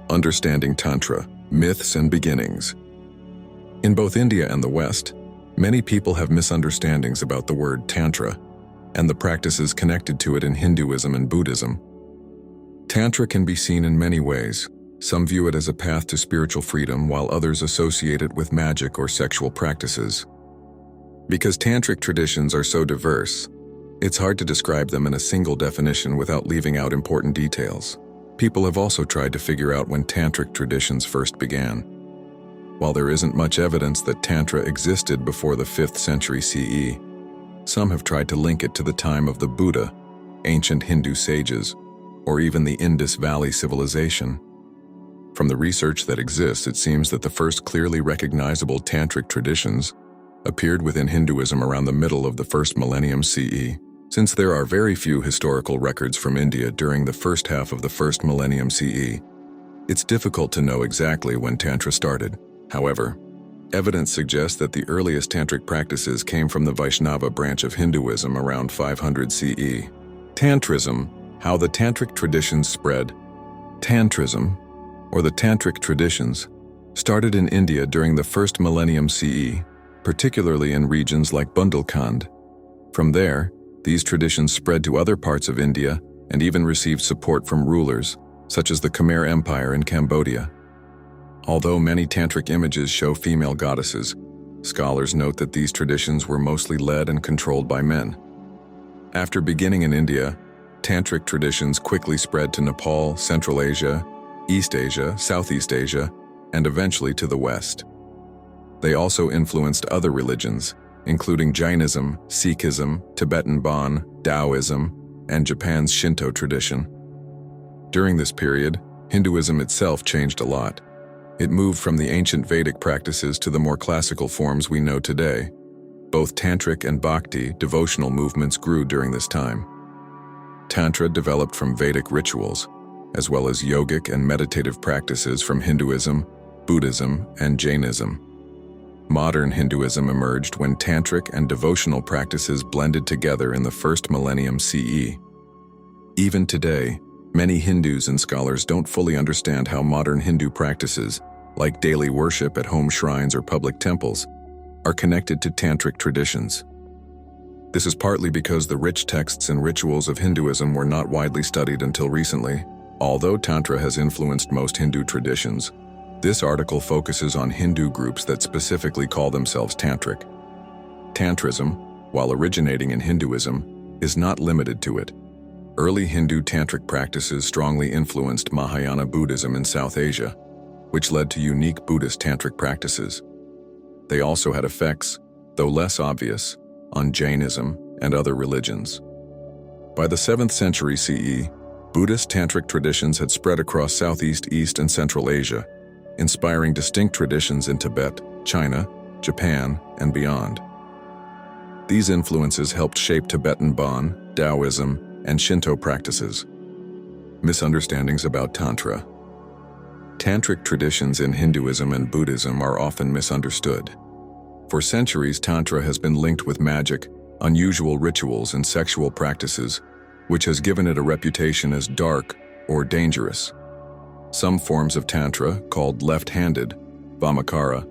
Understanding Tantra, Myths and Beginnings. In both India and the West, many people have misunderstandings about the word Tantra and the practices connected to it in Hinduism and Buddhism. Tantra can be seen in many ways. Some view it as a path to spiritual freedom, while others associate it with magic or sexual practices. Because tantric traditions are so diverse, it's hard to describe them in a single definition without leaving out important details. People have also tried to figure out when tantric traditions first began. While there isn't much evidence that Tantra existed before the 5th century CE, some have tried to link it to the time of the Buddha, ancient Hindu sages, or even the Indus Valley civilization. From the research that exists, it seems that the first clearly recognizable tantric traditions appeared within Hinduism around the middle of the first millennium CE. Since there are very few historical records from India during the first half of the first millennium CE, it's difficult to know exactly when Tantra started. However, evidence suggests that the earliest tantric practices came from the Vaishnava branch of Hinduism around 500 CE. Tantrism, how the tantric traditions spread. Tantrism, or the tantric traditions, started in India during the first millennium CE, particularly in regions like Bundelkhand. From there, these traditions spread to other parts of India and even received support from rulers, such as the Khmer Empire in Cambodia. Although many tantric images show female goddesses, scholars note that these traditions were mostly led and controlled by men. After beginning in India, tantric traditions quickly spread to Nepal, Central Asia, East Asia, Southeast Asia, and eventually to the West. They also influenced other religions, including Jainism, Sikhism, Tibetan Bon, Taoism, and Japan's Shinto tradition. During this period, Hinduism itself changed a lot. It moved from the ancient Vedic practices to the more classical forms we know today. Both tantric and bhakti, devotional movements, grew during this time. Tantra developed from Vedic rituals, as well as yogic and meditative practices from Hinduism, Buddhism, and Jainism. Modern Hinduism emerged when tantric and devotional practices blended together in the first millennium CE. Even today, many Hindus and scholars don't fully understand how modern Hindu practices, like daily worship at home shrines or public temples, are connected to tantric traditions. This is partly because the rich texts and rituals of Hinduism were not widely studied until recently. Although Tantra has influenced most Hindu traditions, this article focuses on Hindu groups that specifically call themselves tantric. Tantrism, while originating in Hinduism, is not limited to it. Early Hindu tantric practices strongly influenced Mahayana Buddhism in South Asia, which led to unique Buddhist tantric practices. They also had effects, though less obvious, on Jainism and other religions. By the 7th century CE, Buddhist tantric traditions had spread across Southeast, East, and Central Asia, inspiring distinct traditions in Tibet, China, Japan, and beyond. These influences helped shape Tibetan Bon, Taoism, and Shinto practices. Misunderstandings about Tantra. Tantric traditions in Hinduism and Buddhism are often misunderstood. For centuries, Tantra has been linked with magic, unusual rituals, and sexual practices, which has given it a reputation as dark or dangerous. Some forms of Tantra, called left-handed, Vamakara,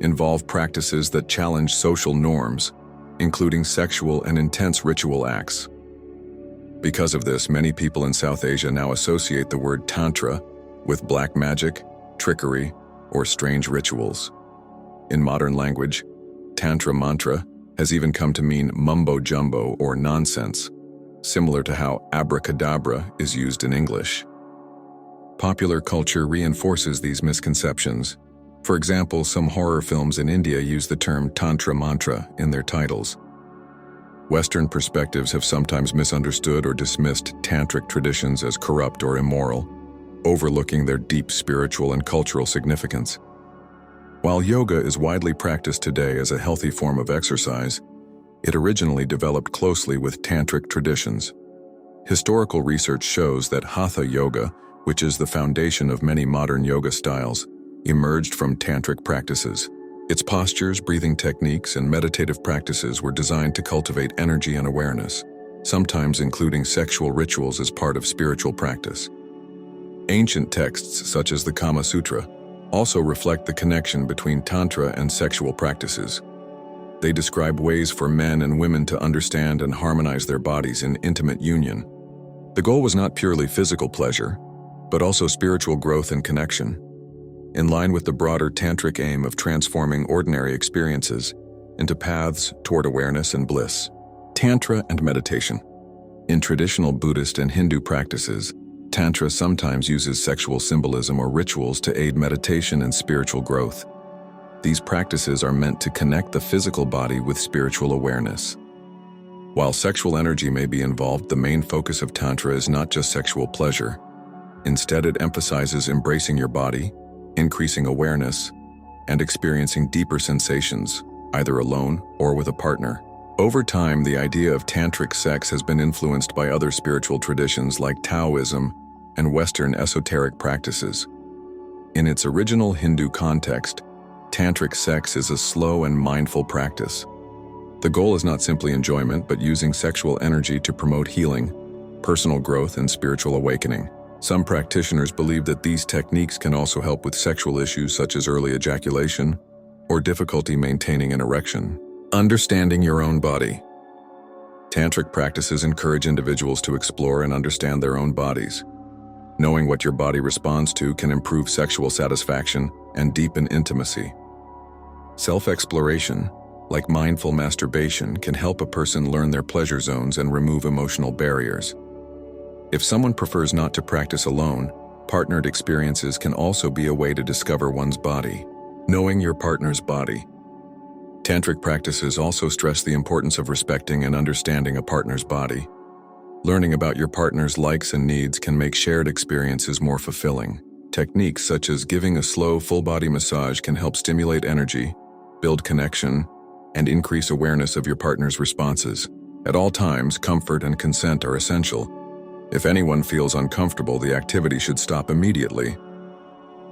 involve practices that challenge social norms, including sexual and intense ritual acts. Because of this, many people in South Asia now associate the word Tantra with black magic, trickery, or strange rituals. In modern language, Tantra mantra has even come to mean mumbo-jumbo or nonsense, similar to how abracadabra is used in English. Popular culture reinforces these misconceptions. For example, some horror films in India use the term Tantra mantra in their titles. Western perspectives have sometimes misunderstood or dismissed tantric traditions as corrupt or immoral, overlooking their deep spiritual and cultural significance. While yoga is widely practiced today as a healthy form of exercise, it originally developed closely with tantric traditions. Historical research shows that hatha yoga, which is the foundation of many modern yoga styles, emerged from tantric practices. Its postures, breathing techniques, and meditative practices were designed to cultivate energy and awareness, sometimes including sexual rituals as part of spiritual practice. Ancient texts, such as the Kama Sutra, also reflect the connection between Tantra and sexual practices. They describe ways for men and women to understand and harmonize their bodies in intimate union. The goal was not purely physical pleasure, but also spiritual growth and connection, in line with the broader tantric aim of transforming ordinary experiences into paths toward awareness and bliss. Tantra and meditation. In traditional Buddhist and Hindu practices, Tantra sometimes uses sexual symbolism or rituals to aid meditation and spiritual growth. These practices are meant to connect the physical body with spiritual awareness. While sexual energy may be involved, the main focus of Tantra is not just sexual pleasure. Instead, it emphasizes embracing your body, increasing awareness, and experiencing deeper sensations, either alone or with a partner. Over time, the idea of tantric sex has been influenced by other spiritual traditions like Taoism and Western esoteric practices. In its original Hindu context, tantric sex is a slow and mindful practice. The goal is not simply enjoyment, but using sexual energy to promote healing, personal growth, and spiritual awakening. Some practitioners believe that these techniques can also help with sexual issues such as early ejaculation or difficulty maintaining an erection. Understanding your own body. Tantric practices encourage individuals to explore and understand their own bodies. Knowing what your body responds to can improve sexual satisfaction and deepen intimacy. Self-exploration, like mindful masturbation, can help a person learn their pleasure zones and remove emotional barriers. If someone prefers not to practice alone, partnered experiences can also be a way to discover one's body. Knowing your partner's body. Tantric practices also stress the importance of respecting and understanding a partner's body. Learning about your partner's likes and needs can make shared experiences more fulfilling. Techniques such as giving a slow, full-body massage can help stimulate energy, build connection, and increase awareness of your partner's responses. At all times, comfort and consent are essential. If anyone feels uncomfortable, the activity should stop immediately.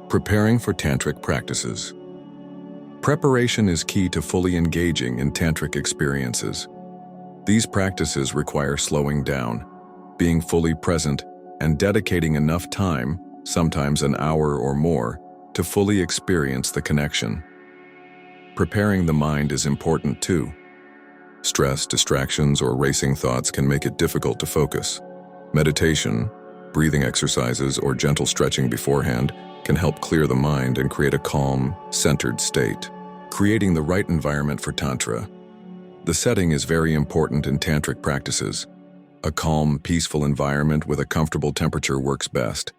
Preparing for tantric practices. Preparation is key to fully engaging in tantric experiences. These practices require slowing down, being fully present, and dedicating enough time, sometimes an hour or more, to fully experience the connection. Preparing the mind is important too. Stress, distractions, or racing thoughts can make it difficult to focus. Meditation, breathing exercises, or gentle stretching beforehand can help clear the mind and create a calm, centered state. Creating the right environment for Tantra. The setting is very important in tantric practices. A calm, peaceful environment with a comfortable temperature works best.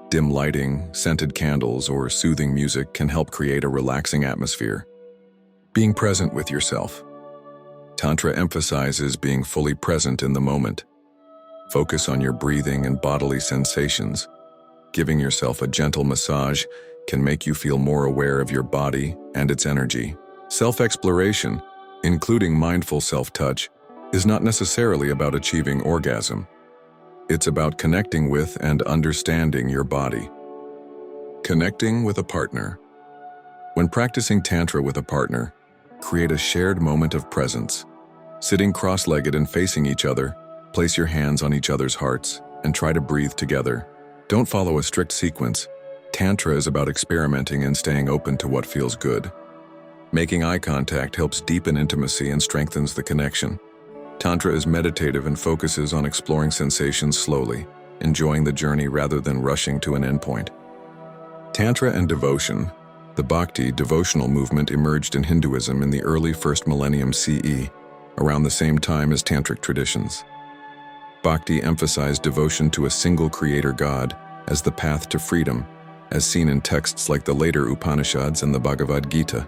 Dim lighting, scented candles, or soothing music can help create a relaxing atmosphere. Being present with yourself. Tantra emphasizes being fully present in the moment. Focus on your breathing and bodily sensations. Giving yourself a gentle massage can make you feel more aware of your body and its energy. Self-exploration, including mindful self-touch, is not necessarily about achieving orgasm. It's about connecting with and understanding your body. Connecting with a partner. When practicing Tantra with a partner, create a shared moment of presence. Sitting cross-legged and facing each other, place your hands on each other's hearts and try to breathe together. Don't follow a strict sequence. Tantra is about experimenting and staying open to what feels good. Making eye contact helps deepen intimacy and strengthens the connection. Tantra is meditative and focuses on exploring sensations slowly, enjoying the journey rather than rushing to an endpoint. Tantra and devotion. The Bhakti devotional movement emerged in Hinduism in the early 1st millennium CE, around the same time as Tantric traditions. Bhakti emphasized devotion to a single creator God as the path to freedom, as seen in texts like the later Upanishads and the Bhagavad Gita.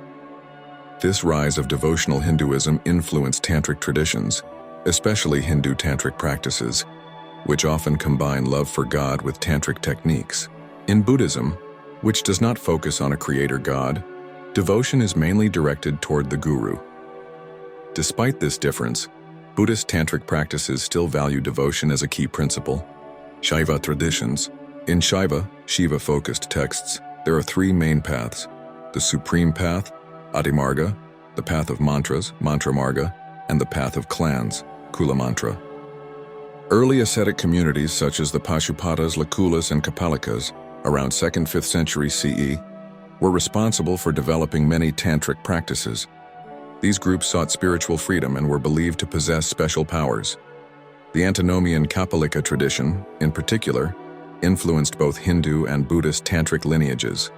This rise of devotional Hinduism influenced Tantric traditions, especially Hindu Tantric practices, which often combine love for God with Tantric techniques. In Buddhism, which does not focus on a creator God, devotion is mainly directed toward the guru. Despite this difference, Buddhist Tantric practices still value devotion as a key principle. Shaiva traditions. In Shaiva, Shiva-focused texts, there are three main paths: the supreme path, Adimarga, the path of mantras, Mantra Marga, and the path of clans, Kula Mantra. Early ascetic communities such as the Pashupatas, Lakulas, and Kapalikas, around 2nd–5th century CE, were responsible for developing many tantric practices. These groups sought spiritual freedom and were believed to possess special powers. The antinomian Kapalika tradition, in particular, influenced both Hindu and Buddhist tantric lineages.